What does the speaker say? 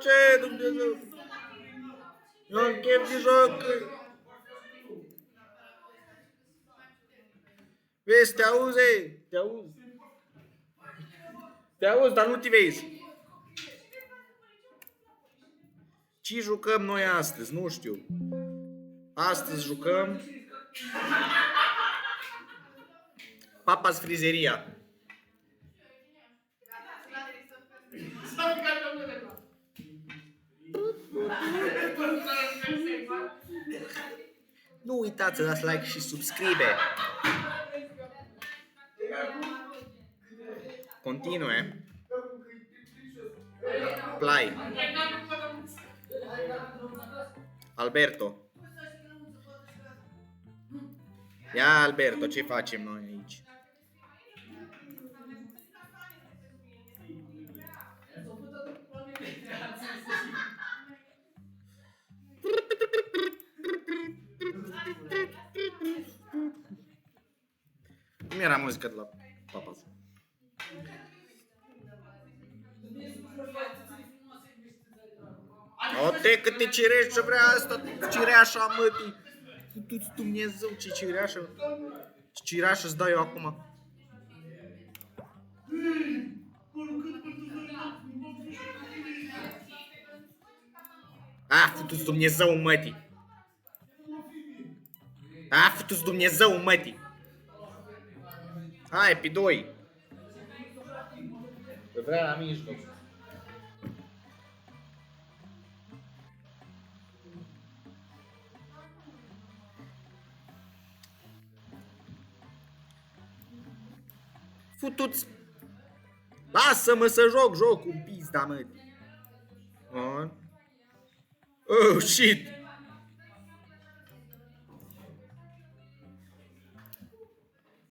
ce Dumnezeu? Eu am chef de joc. Vezi, te auzi? Te auzi? Te auzi, dar nu te vezi. Ce jucăm noi astăzi? Nu știu. Astăzi jucăm Papa's Frizeria. Nu uitați să dați like și subscribe. Continue. Play. Alberto. Ia, Alberto, ce facem noi aici? Cum era muzica de la Papa's? O-te câte cireși ce vrea asta, cireașa mătii. Tu Dumnezeu, ce cireașă. Ce cireașă îți dau eu acum. Ah, futu-ți Dumnezeu mătii. Ah, futu-ți Dumnezeu mătii. Hai, pe doi. Că vrea la mijloc. Futu-ți. Lasă-mă să joc jocul, pizda, mătii. Oh, shit.